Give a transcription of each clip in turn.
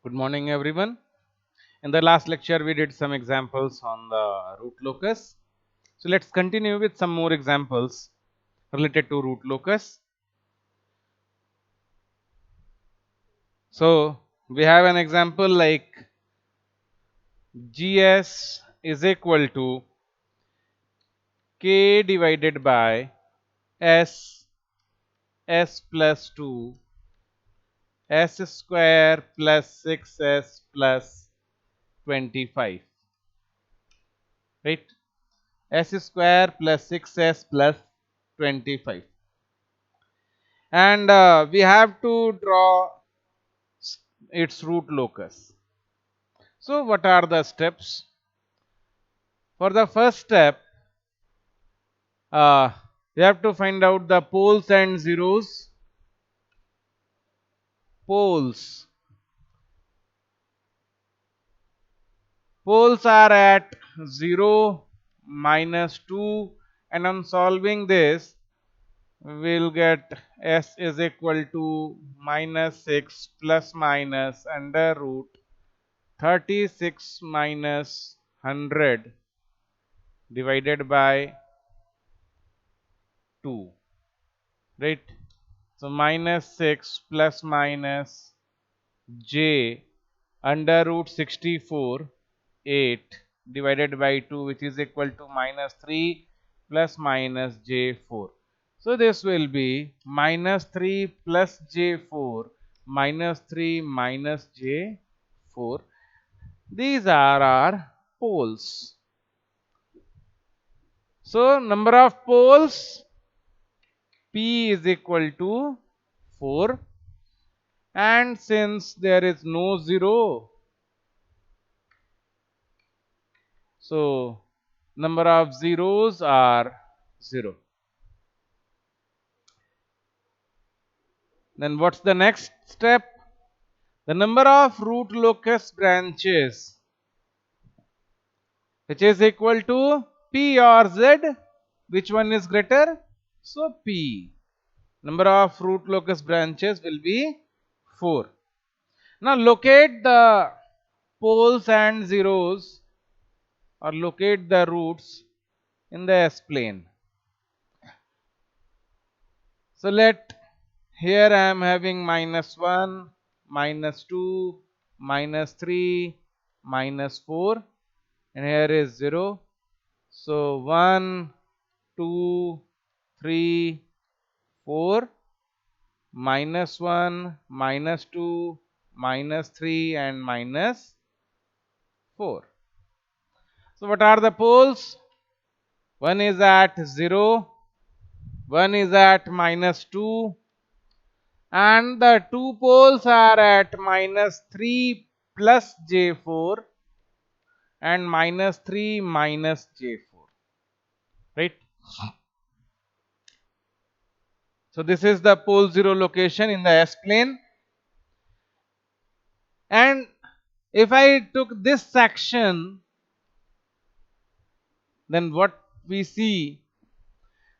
Good morning, everyone. In the last lecture, we did some examples on the root locus. So let's continue with some more examples related to root locus. So we have an example like GS is equal to K divided by S, S plus 2, S square plus 6S plus 25, right? S square plus 6S plus 25. And we have to draw its root locus. So what are the steps? For the first step, uh, you have to find out the poles and zeros. Poles. Poles are at 0, -2, and on solving this, we'll get S is equal to -6 plus minus under root 36 minus 100 divided by 2, right? So minus 6 plus minus j under root 64 8 divided by 2, which is equal to minus 3 plus minus j4. So this will be minus 3 plus j4 minus 3 minus j4. These are our poles. So number of poles P is equal to 4, and since there is no 0, so number of zeros are 0. Then what's the next step? The number of root locus branches, which is equal to P or Z. Which one is greater? So P. Number of root locus branches will be 4. Now locate the poles and zeros, or locate the roots in the S plane. So let here I am having -1, -2, -3, -4, and here is 0. So 1, 2, 3, 4, -1, -2, -3, and -4. So what are the poles? One is at 0, one is at -2, and the two poles are at -3 plus j4 and -3 minus j4, right? So this is the pole 0 location in the S plane, and if I took this section, then what we see,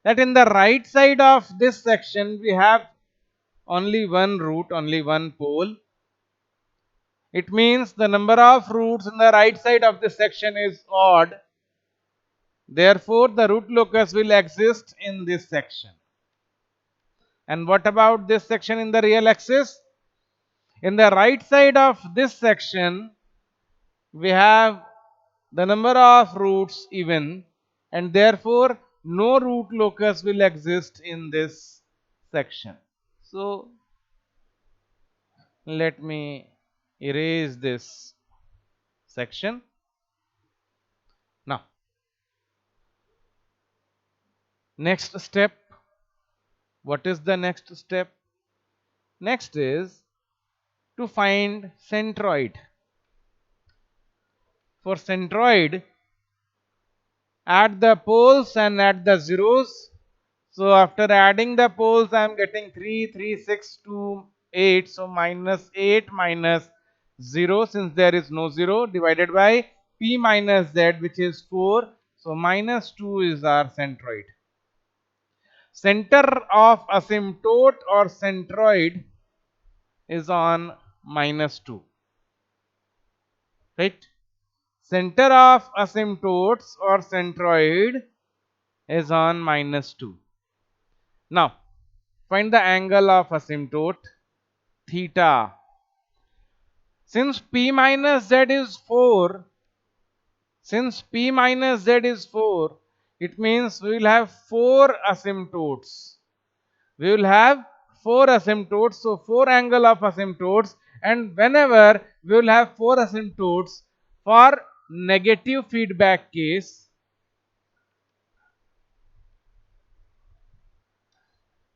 that in the right side of this section we have only one root, only one pole. It means the number of roots in the right side of this section is odd. Therefore, the root locus will exist in this section. And what about this section in the real axis? In the right side of this section, we have the number of roots even, and therefore no root locus will exist in this section. So let me erase this section. Now, next step. What is the next step? Next is to find centroid. For centroid, add the poles and add the zeros. So after adding the poles, I am getting 3, 3, 6, 2, 8. So minus 8 minus 0, since there is no 0, divided by P minus Z, which is 4. So minus 2 is our centroid. Center of asymptote or centroid is on -2. right? Center of asymptotes or centroid is on -2. Now, find the angle of asymptote theta. Since P minus Z is 4, since P minus Z is 4, it means we will have 4 asymptotes. We will have 4 asymptotes, so 4 angle of asymptotes, and whenever we will have 4 asymptotes for negative feedback case,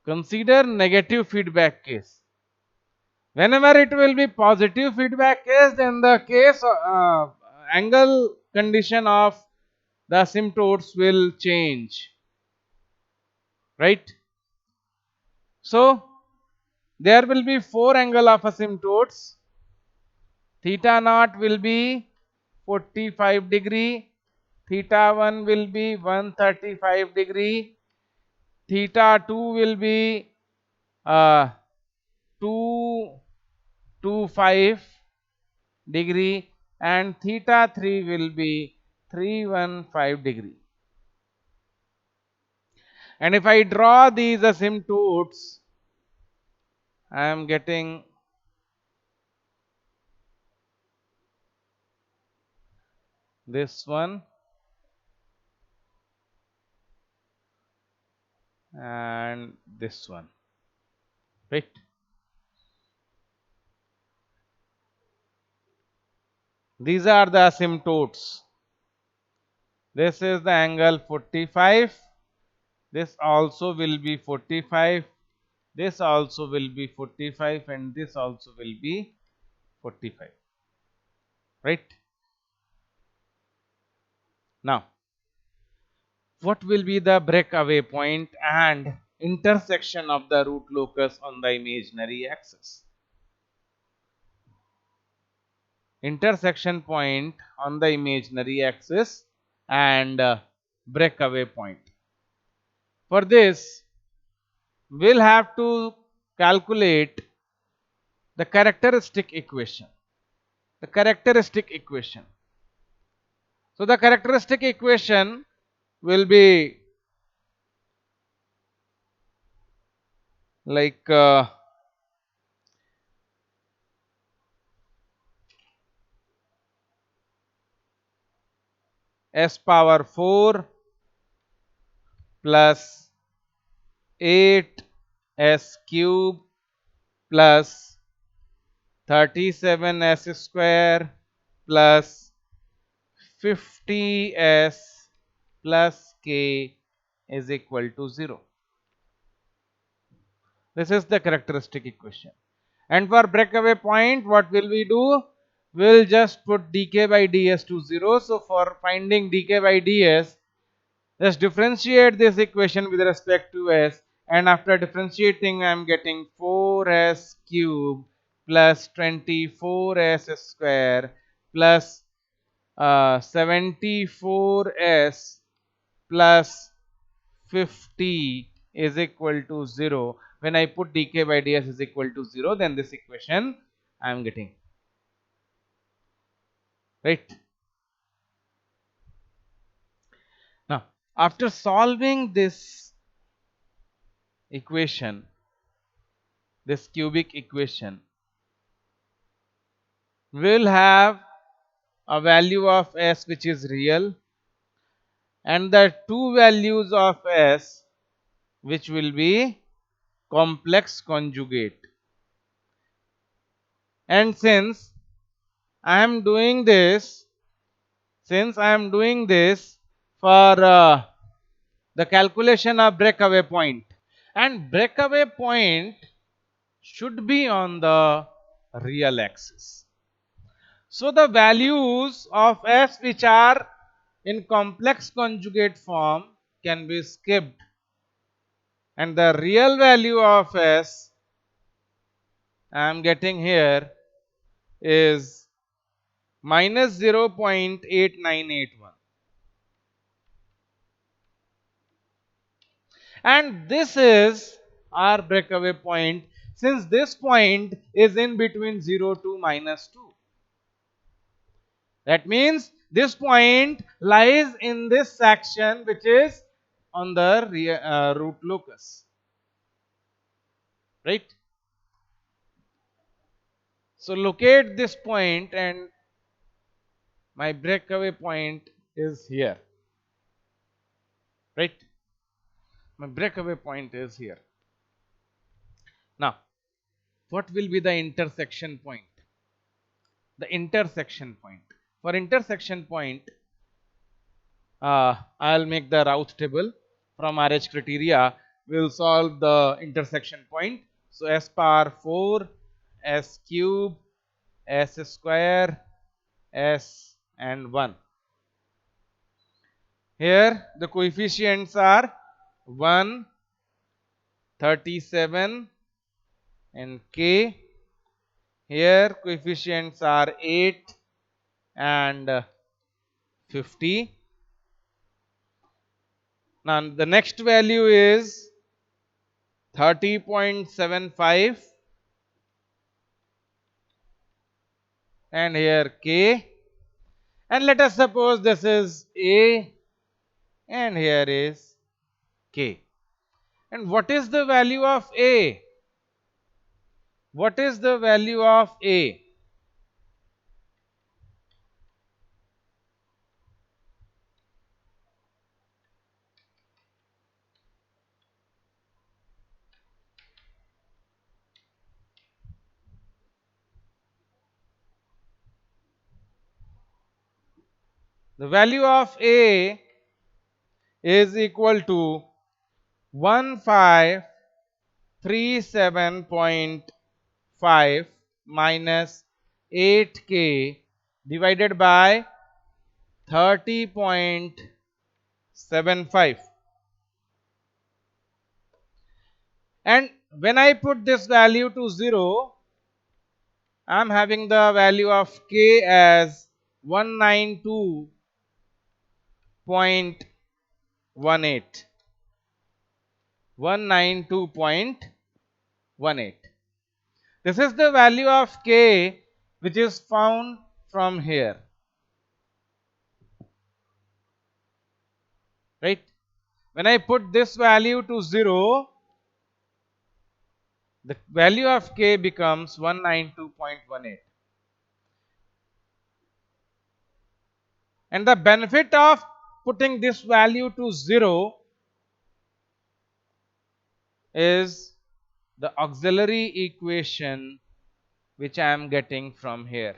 consider negative feedback case. Whenever it will be positive feedback case, then the case angle condition of the asymptotes will change, right? So there will be 4 angle of asymptotes. Theta naught will be 45 degree, theta 1 will be 135 degree, theta 2 will be 225 degree, and theta 3 will be 315 degree. And if I draw these asymptotes, I am getting this one and this one, right? These are the asymptotes. This is the angle 45. This also will be 45. This also will be 45, and this also will be 45. Right? Now, what will be the breakaway point and intersection of the root locus on the imaginary axis? Intersection point on the imaginary axis and breakaway point. For this, we'll have to calculate the characteristic equation. The characteristic equation. So the characteristic equation will be like s power 4 plus 8s cube plus 37s square plus 50s plus k is equal to 0. This is the characteristic equation. And for breakaway point, what will we do? We'll just put dk by ds to 0. So for finding dk by ds, just differentiate this equation with respect to s, and after differentiating I am getting 4s cube plus 24s square plus 74s plus 50 is equal to 0. When I put dk by ds is equal to 0, then this equation I am getting, right? Now, after solving this equation, this cubic equation, we will have a value of s which is real, and the two values of s which will be complex conjugate. And since I am doing this for the calculation of breakaway point, and breakaway point should be on the real axis. So the values of s which are in complex conjugate form can be skipped, and the real value of s I am getting here is minus 0.8981, and this is our breakaway point, since this point is in between 0 to -2. That means this point lies in this section which is on the root locus, right? So locate this point and my breakaway point is here, right? My breakaway point is here. Now, what will be the intersection point? The intersection point. For intersection point, I'll make the route table from RH criteria. We'll solve the intersection point. So S power 4, S cube, S square, S and 1. Here the coefficients are 1, 37 and K. Here coefficients are 8 and 50. Now the next value is 30.75 and here K, and let us suppose this is A and here is K. And what is the value of A? What is the value of A? The value of A is equal to 1537.5 minus 8K divided by 30.75. And when I put this value to 0, I am having the value of K as 192.18. 192.18. This is the value of K which is found from here, right? When I put this value to 0, the value of K becomes 192.18. And the benefit of putting this value to 0 is the auxiliary equation which I am getting from here.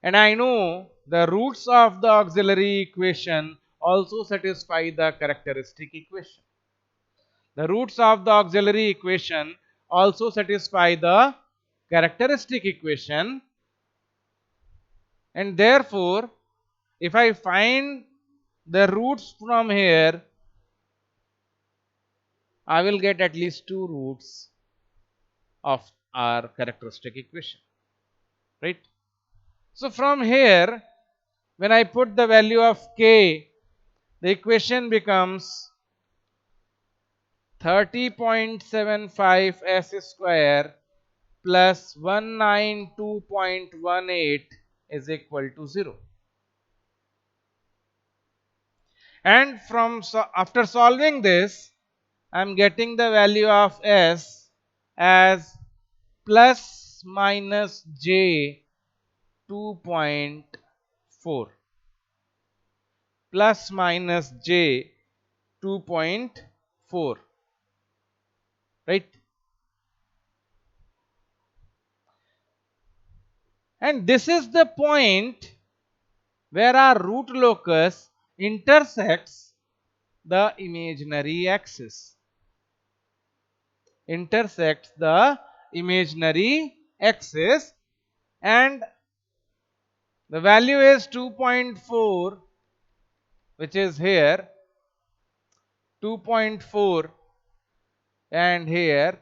And I know the roots of the auxiliary equation also satisfy the characteristic equation. The roots of the auxiliary equation also satisfy the characteristic equation, and therefore if I find the roots from here, I will get at least two roots of our characteristic equation, right? So from here, when I put the value of K, the equation becomes 30.75 S square plus 192.18 is equal to 0. And from after solving this, I am getting the value of S as plus minus J 2.4, plus minus J 2.4, right? And this is the point where our root locus intersects the imaginary axis. Intersects the imaginary axis, and the value is 2.4, which is here, 2.4 and here.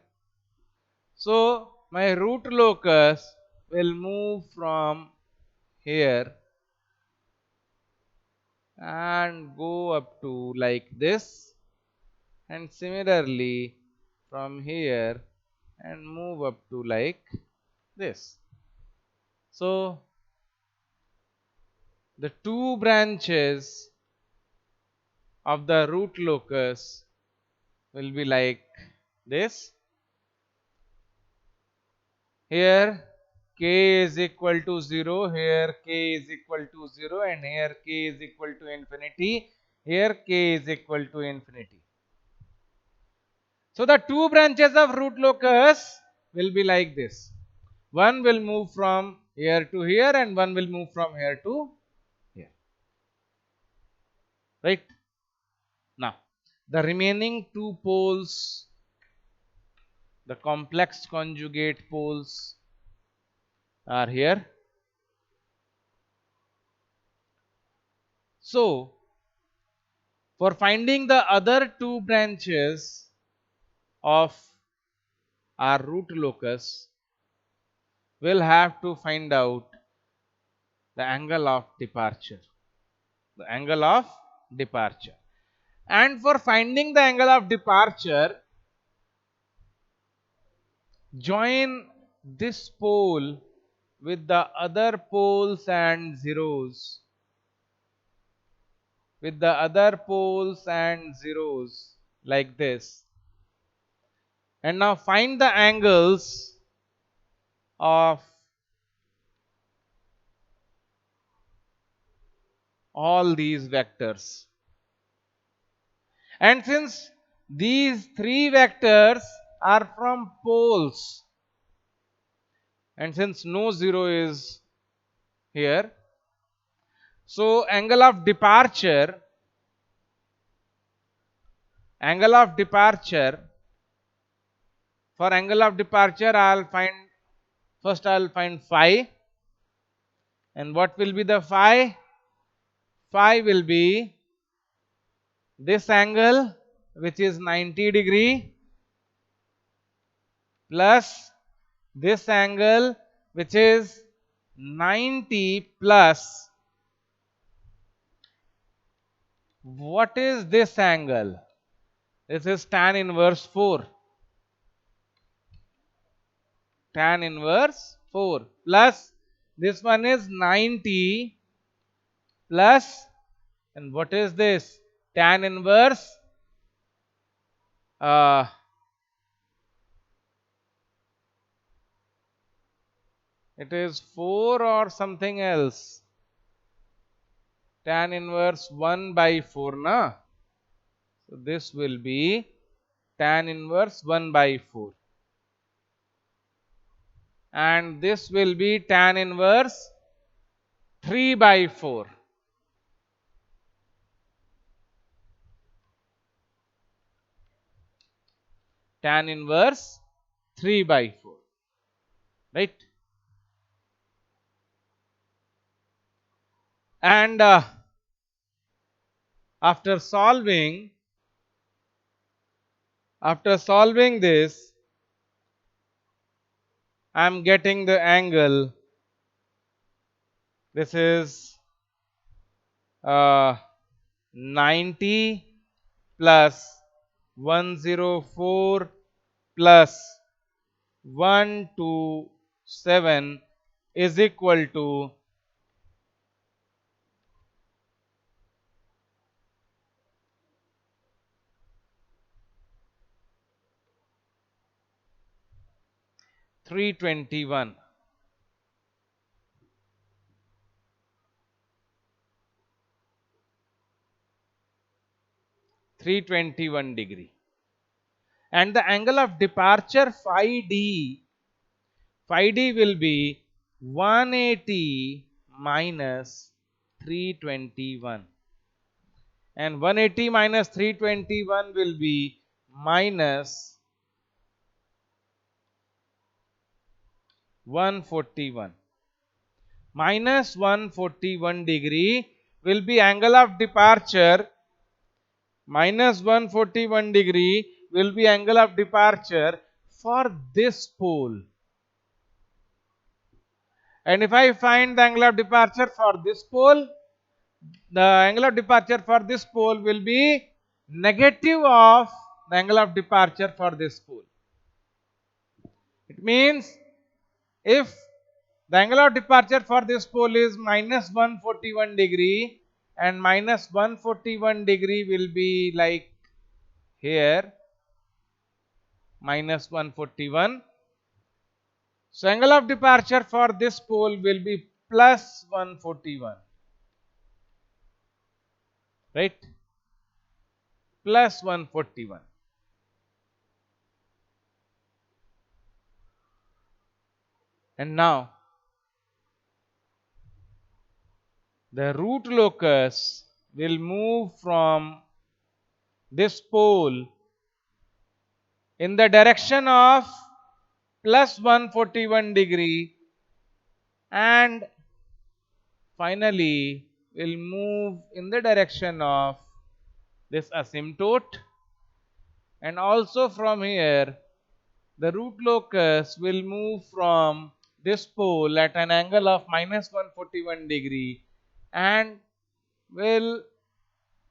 So my root locus will move from here and go up to like this, and similarly from here and move up to like this. So the two branches of the root locus will be like this. Here k is equal to 0, here k is equal to 0, and here k is equal to infinity, here k is equal to infinity. So the two branches of root locus will be like this. One will move from here to here and one will move from here to here. Right? Now, the remaining two poles, the complex conjugate poles, are here. So, for finding the other two branches of our root locus, we'll have to find out the angle of departure. The angle of departure. And for finding the angle of departure, join this pole with the other poles and zeros. With the other poles and zeros like this. And now find the angles of all these vectors. And since these three vectors are from poles, and since no zero is here, so angle of departure for angle of departure I'll find phi. And what will be the phi? Phi will be this angle, which is 90 degree, plus this angle, which is 90 plus. What is this angle? This is tan inverse 4. Tan inverse 4 plus this one is 90 plus, and what is this? Tan inverse it is 4 or something else. Tan inverse 1 by 4 na. So this will be tan inverse 1 by 4. And this will be tan inverse 3 by 4. Tan inverse 3 by 4. Right? And after solving this, I am getting the angle. This is 90 plus 104 plus 127 is equal to 321. 321 degree. And the angle of departure phi d will be 180 minus 321. And 180 minus 321 will be minus 141. Minus 141 degree will be angle of departure. Minus 141 degree will be angle of departure for this pole. And if I find the angle of departure for this pole, the angle of departure for this pole will be negative of the angle of departure for this pole. It means if The angle of departure for this pole is minus 141 degree, and minus 141 degree will be like here, minus 141. So angle of departure for this pole will be plus 141, right? Plus 141. And now the root locus will move from this pole in the direction of plus 141 degree, and finally will move in the direction of this asymptote, and also from here the root locus will move from this pole at an angle of minus 141 degree and will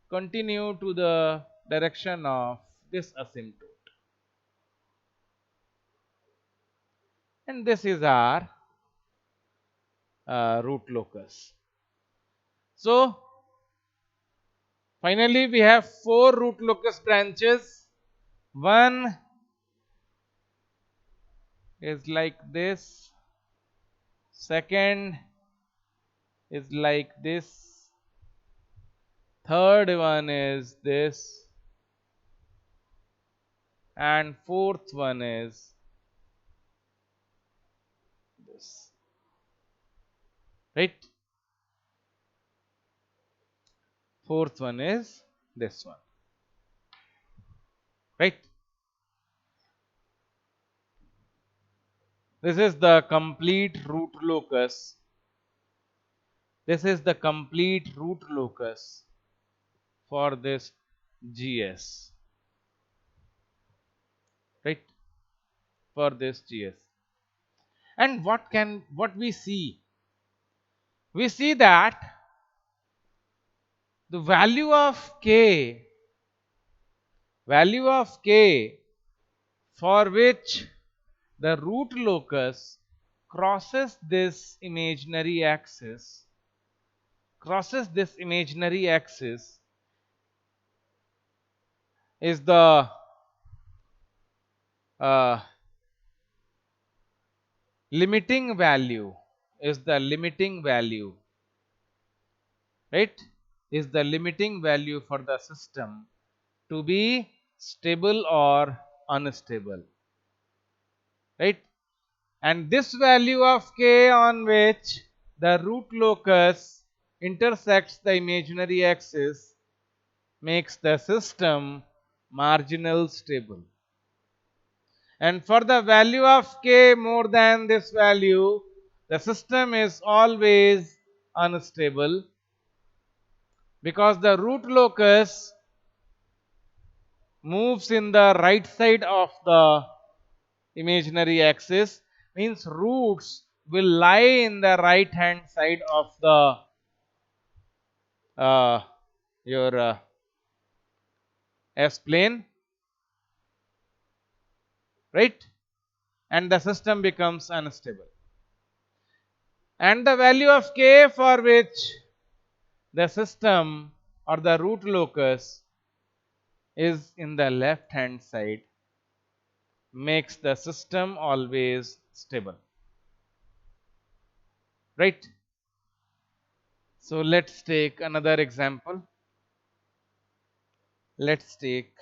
continue to the direction of this asymptote. And this is our root locus. So finally we have 4 root locus branches. One is like this, second is like this, third one is this, and fourth one is this, right? Fourth one is this one, right? This is the complete root locus. This is the complete root locus for this GS, right? For this GS. And what we see? We see that the value of k for which the root locus crosses this imaginary axis is the uh, limiting value, right? Is the limiting value for the system to be stable or unstable, right? And this value of k on which the root locus intersects the imaginary axis makes the system marginal stable. And for the value of k more than this value, the system is always unstable, because the root locus moves in the right side of the imaginary axis, means roots will lie in the right hand side of the your S plane, right? And the system becomes unstable. And the value of k for which the system or the root locus is in the left hand side makes the system always stable, right? So let's take another example. Let's take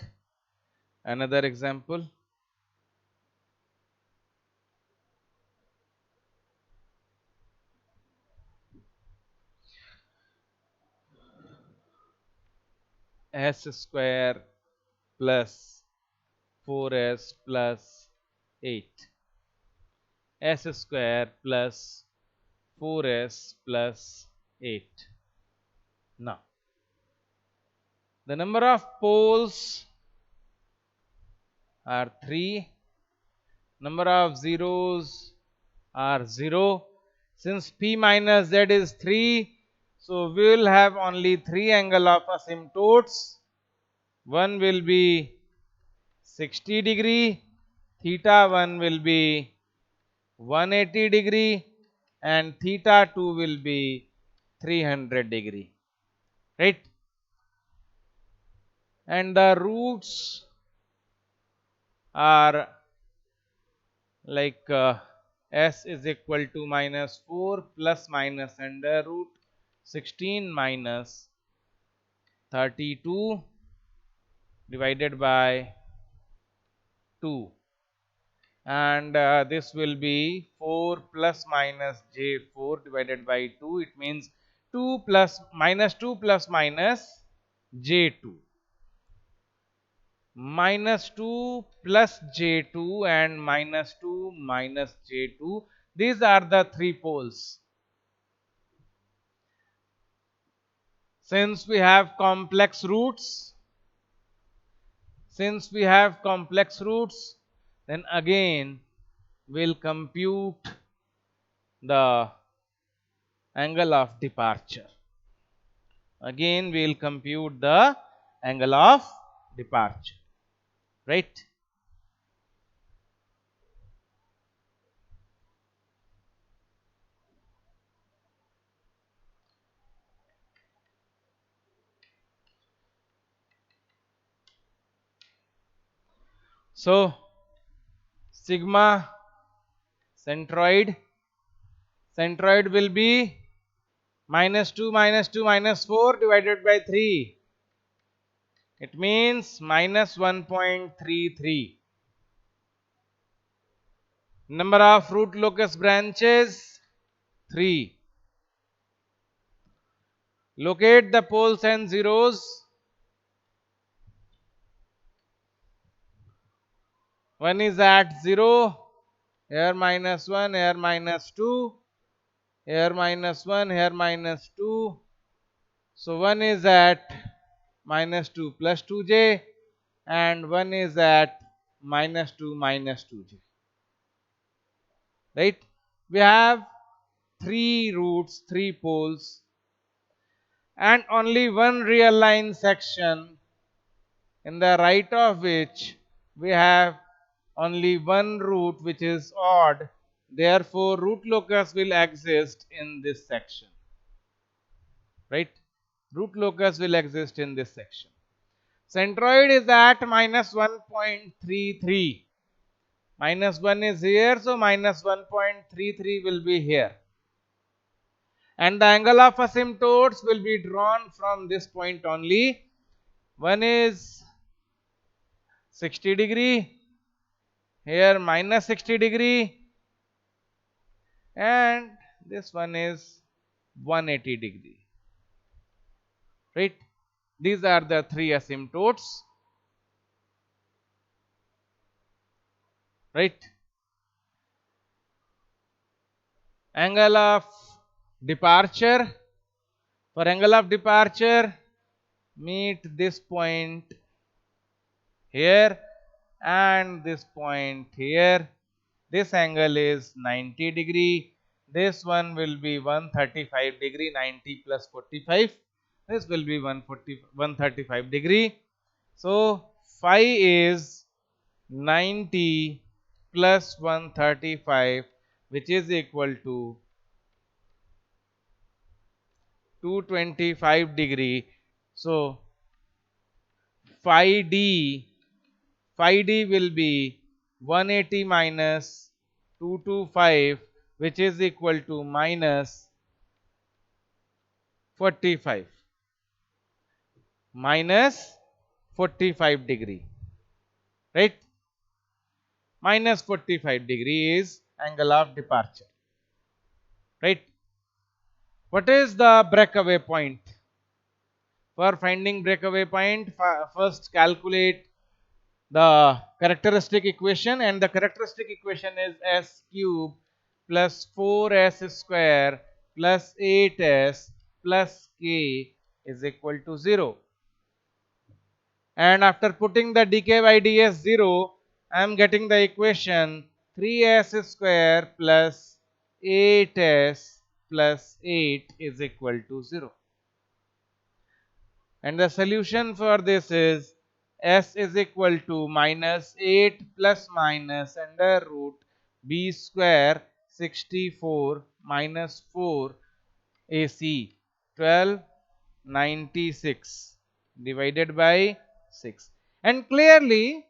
another example. S square plus 4s plus 8. S square plus 4s plus 8. Now, the number of poles are 3. Number of zeros are 0. Since P minus Z is 3, so we will have only 3 angle of asymptotes. One will be 60 degree, theta 1 will be 180 degree, and theta 2 will be 300 degree, right? And the roots are like s is equal to minus 4 plus minus under root 16 minus 32 divided by 2, and this will be 4 plus minus j4 divided by 2. It means 2 plus minus 2 plus minus j2, minus 2 plus j2 and minus 2 minus j2. These are the three poles. Since we have complex roots, then again we'll compute the angle of departure. Again we'll compute the angle of departure, right? So sigma centroid will be minus 2 minus 2 minus 4 divided by 3. It means minus 1.33. Number of root locus branches 3. Locate the poles and zeros. One is at 0, here minus 1, here minus 2, here minus 1, here minus 2. So 1 is at minus 2 plus 2j, and 1 is at minus 2 minus 2j. Right? We have 3 roots, 3 poles, and only one real line section, in the right of which we have only one root which is odd. Therefore, root locus will exist in this section. Right? Root locus will exist in this section. Centroid is at minus 1.33. Minus 1 is here, so minus 1.33 will be here. And the angle of asymptotes will be drawn from this point only. One is 60 degree, here minus 60 degree, and this one is 180 degree. Right? These are the three asymptotes. Right? Angle of departure. For angle of departure, meet this point here and this point here. This angle is 90 degree. This one will be 135 degree. 90 plus 45. This will be 135 degree. So phi is 90 plus 135, which is equal to 225 degree. So phi d will be 180 minus 225, which is equal to minus 45, minus 45 degree, right? Minus 45 degree is angle of departure, right? What is the breakaway point? For finding breakaway point, first calculate the characteristic equation, and the characteristic equation is s cube plus 4s square plus 8s plus k is equal to 0. And after putting the dk by ds 0, I am getting the equation 3s square plus 8s plus 8 is equal to 0. And the solution for this is s is equal to minus 8 plus minus under root b square 64 minus 4 AC. 1296 divided by 6. And clearly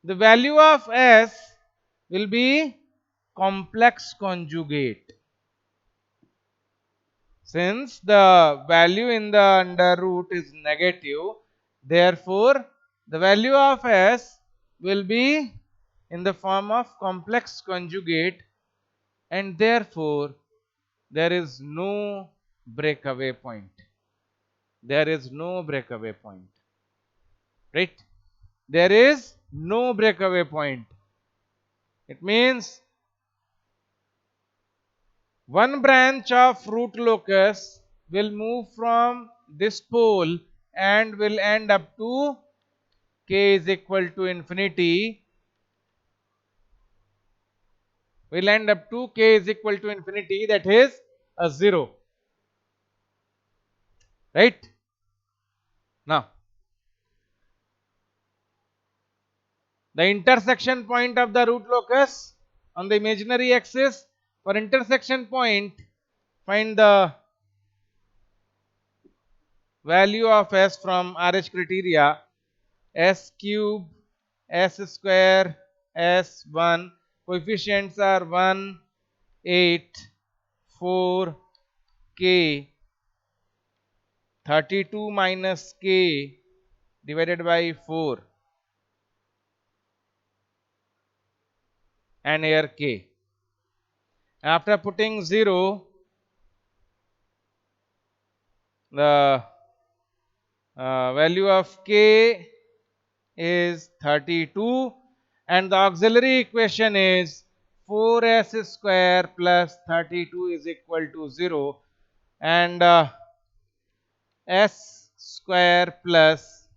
the value of S will be complex conjugate. Since the value in the under root is negative, therefore the value of S will be in the form of complex conjugate, and therefore there is no breakaway point. There is no breakaway point. Right? There is no breakaway point. It means one branch of root locus will move from this pole and will end up to k is equal to infinity. Will end up to k is equal to infinity, that is a 0. Right? Now, the intersection point of the root locus on the imaginary axis, for intersection point, find the value of S from RH criteria. S cube, S square, S1, coefficients are 1, 8, 4, K, 32 minus K divided by 4, and here K. After putting 0, the value of K is 32, and the auxiliary equation is 4s square plus 32 is equal to 0, and s square plus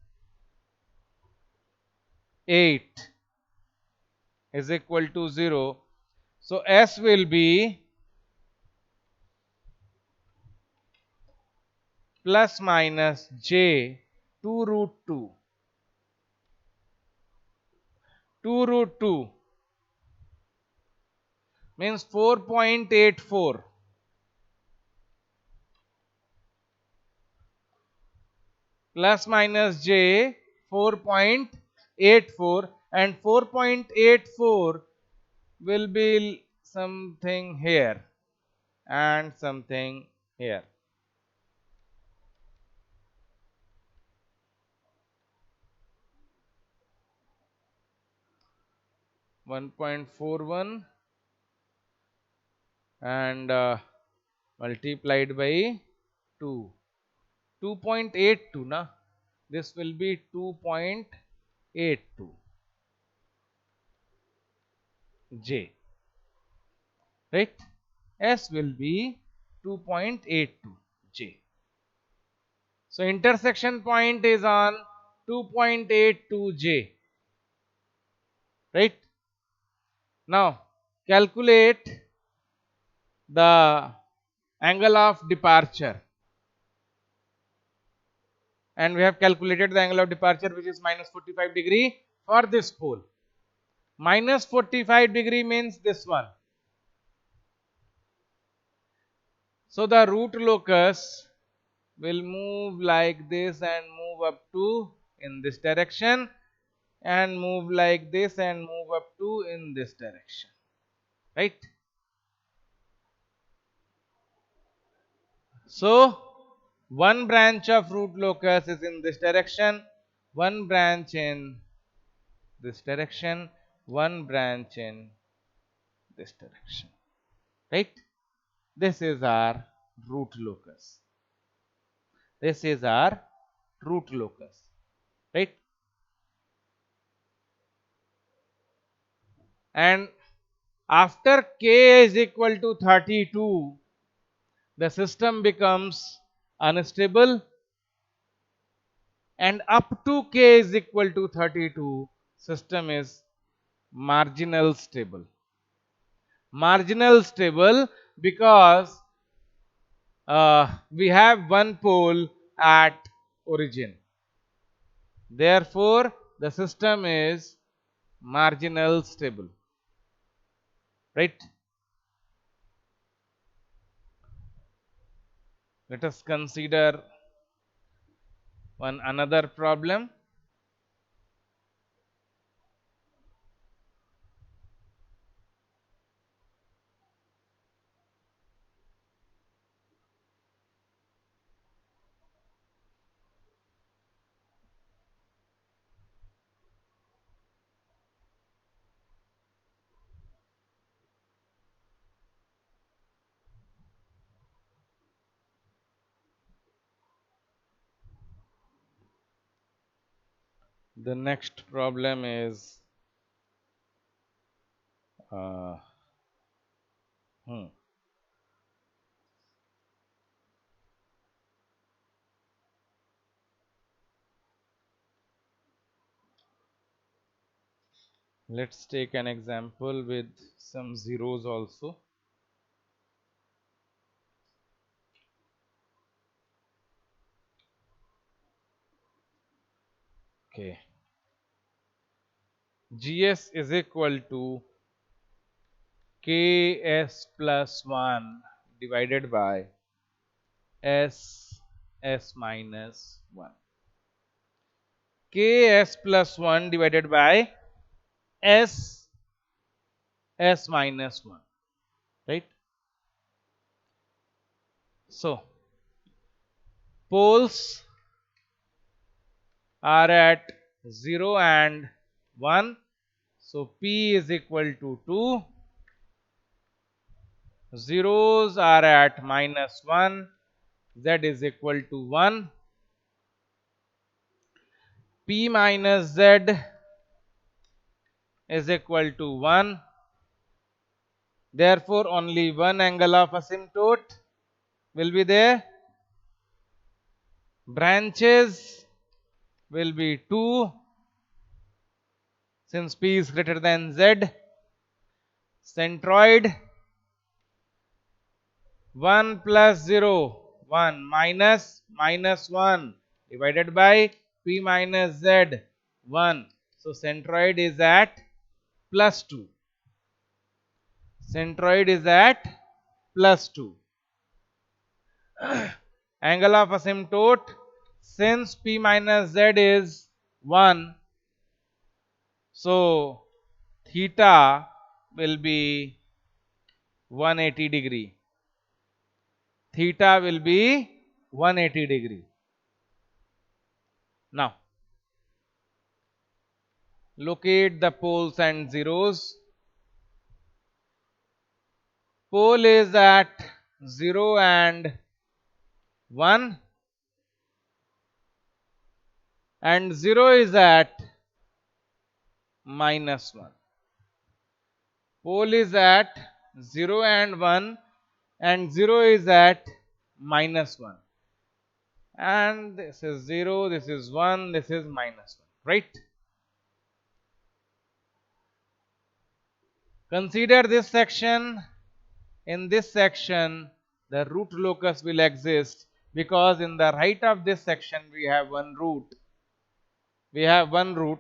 8 is equal to 0. So s will be plus minus j 2 root 2. 2 root 2 means 4.84 plus minus j 4.84, and 4.84 will be something here and something here. (1.41) and multiplied by 2. 2.82 na. This will be 2.82 J. Right? S will be 2.82 J. So intersection point is on 2.82 J. Right? Now calculate the angle of departure, and we have calculated the angle of departure, which is minus 45 degree for this pole. Minus 45 degree means this one. So the root locus will move like this and move up to in this direction, and move like this and move up to in this direction. Right? So one branch of root locus is in this direction, one branch in this direction, one branch in this direction. Right? This is our root locus. This is our root locus. Right? And after k is equal to 32, the system becomes unstable, and up to k is equal to 32, system is marginal stable. Marginal stable because we have one pole at origin. Therefore, the system is marginal stable. Right? Let us consider one another problem. The next problem is uh, hmm, let's take an example with some zeros also. Okay. GS is equal to KS plus 1 divided by S minus 1. KS plus 1 divided by S minus 1. Right? So, poles are at 0 and 1. So, P is equal to 2. Zeros are at minus 1. Z is equal to 1. P minus Z is equal to 1. Therefore, only one angle of asymptote will be there. Branches will be 2 since P is greater than Z. Centroid 1 plus 0, 1 minus 1 divided by P minus Z 1. So, centroid is at plus 2. Centroid is at plus 2. Angle of asymptote, since P minus Z is 1, so theta will be 180 degree. Theta will be 180 degree. Now, locate the poles and zeros. Pole is at 0 and 1 and 0 is at minus 1. Pole is at 0 and 1 and 0 is at minus 1. And this is 0, this is 1, this is minus 1, right? Consider this section. In this section, the root locus will exist because in the right of this section we have one root. We have one root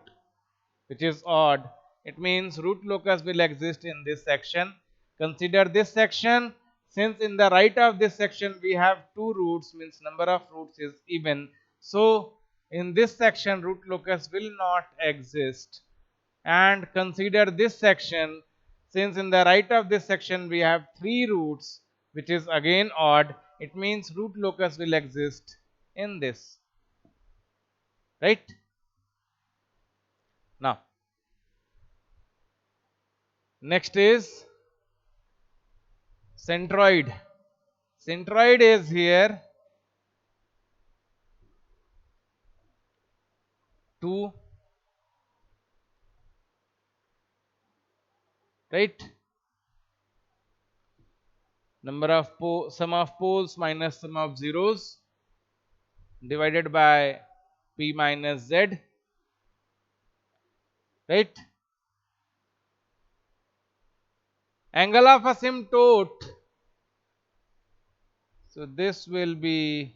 which is odd. It means root locus will exist in this section. Consider this section. Since in the right of this section we have two roots, means number of roots is even. So in this section root locus will not exist. And consider this section. Since in the right of this section we have three roots, which is again odd, it means root locus will exist in this. Right? Now, next is centroid. Centroid is here 2, right? Number of sum of poles minus sum of zeros divided by P minus Z, right? Angle of asymptote. So this will be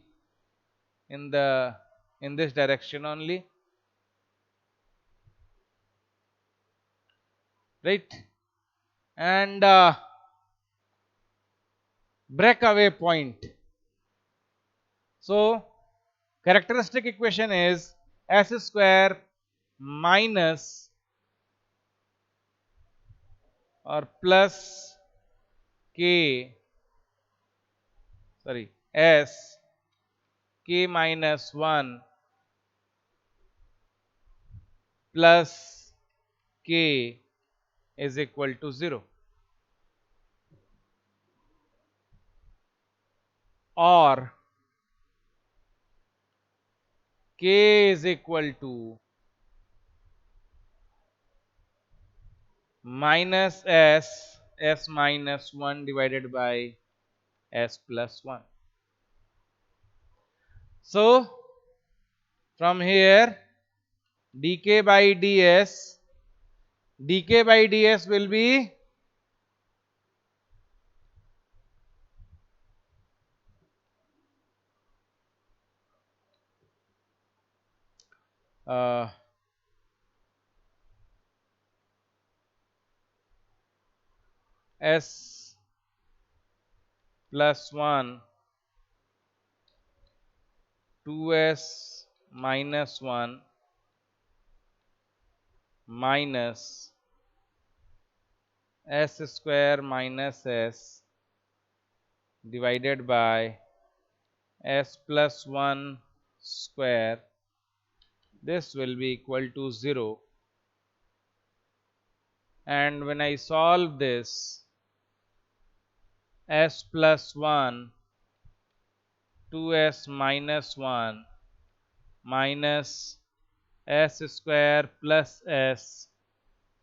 in this direction only, right? And breakaway point. So characteristic equation is s square minus or plus k, sorry, s k minus 1 plus k is equal to 0, or k is equal to minus s minus 1 divided by s plus 1. So from here dk by ds will be uh, s plus 1 2s minus 1 minus s square minus s divided by s plus 1 square. This will be equal to 0, and when I solve this, s plus 1 2s minus 1 minus s square plus s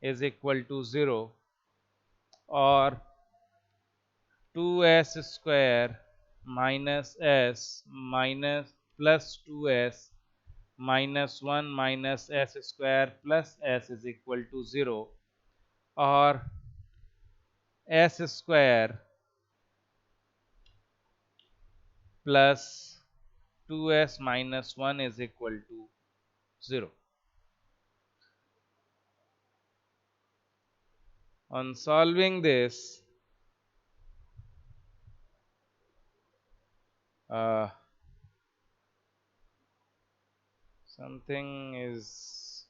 is equal to 0, or 2s square minus s minus plus 2s minus 1 minus s square plus s is equal to 0, or s square plus 2s minus 1 is equal to 0. On solving this, uh, something is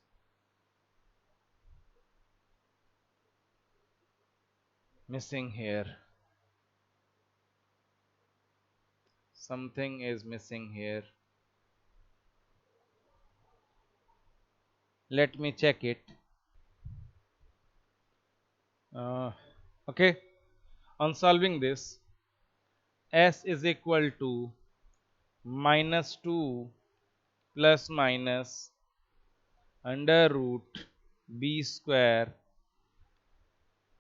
missing here. Something is missing here. Let me check it. Okay. On solving this, s is equal to minus 2 plus minus under root b square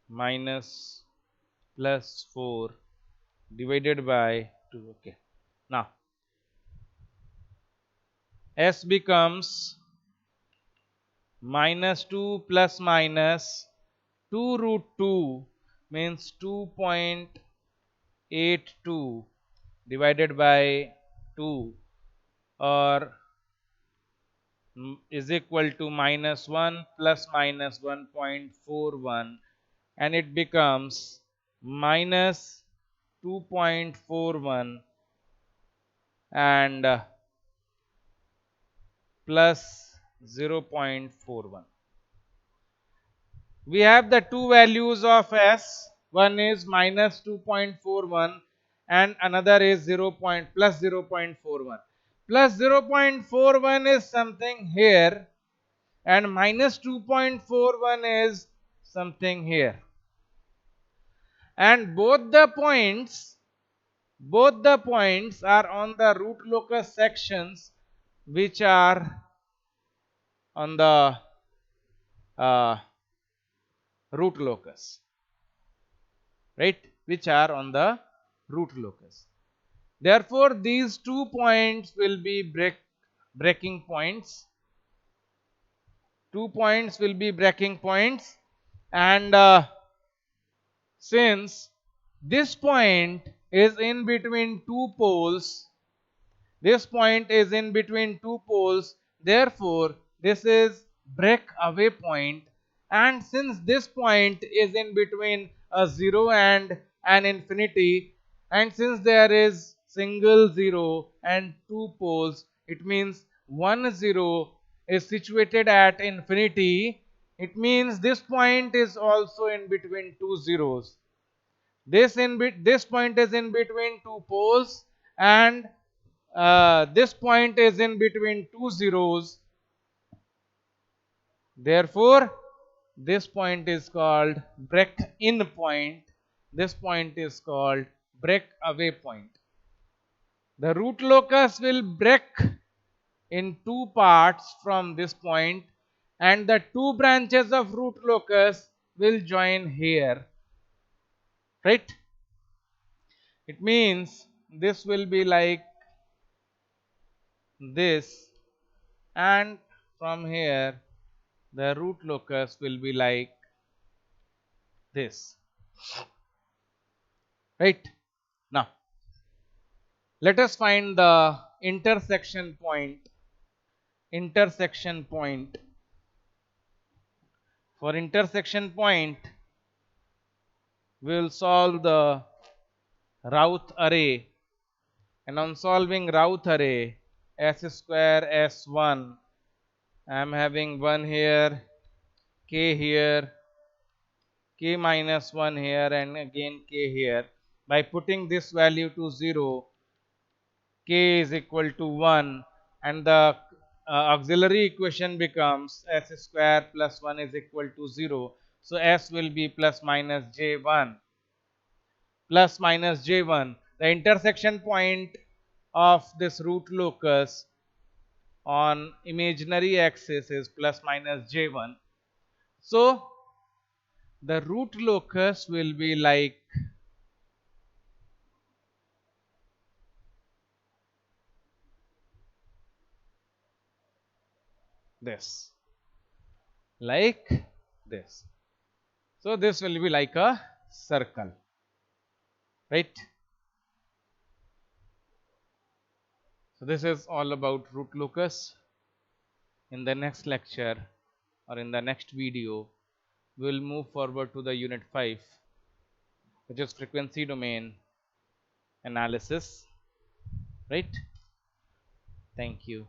minus plus 4 divided by 2. Okay. Now s becomes minus 2 plus minus 2 root 2 means 2.82 divided by 2, or is equal to minus 1 plus minus 1.41, and it becomes minus 2.41 and plus 0.41. We have the two values of s. One is minus 2.41 and another is 0. Plus 0.41. Plus 0.41 is something here, and minus 2.41 is something here. And both the points are on the root locus sections, which are on the root locus, right? Which are on the root locus. Therefore, these 2 points will be breaking points. 2 points will be breaking points, and since this point is in between two poles, therefore this is breakaway point, and since this point is in between a 0 and an infinity, and since there is single zero and two poles. It means 1 0 is situated at infinity. It means this point is also in between two zeros. This point is in between two poles, and this point is in between two zeros. Therefore, this point is called break-in point. This point is called breakaway point. The root locus will break in two parts from this point, and the two branches of root locus will join here. Right? It means this will be like this, and from here the root locus will be like this. Right? Now, let us find the intersection point. Intersection point. For intersection point, we will solve the Routh array, and on solving Routh array, s square s1, I am having 1 here, k here, k minus 1 here, and again k here. By putting this value to 0, k is equal to 1, and the auxiliary equation becomes s square plus 1 is equal to 0. So s will be plus minus j1. Plus minus j1. The intersection point of this root locus on imaginary axis is plus minus j1. So the root locus will be like this. Like this. So this will be like a circle. Right? So this is all about root locus. In the next lecture or in the next video, we will move forward to the unit 5, which is frequency domain analysis. Right? Thank you.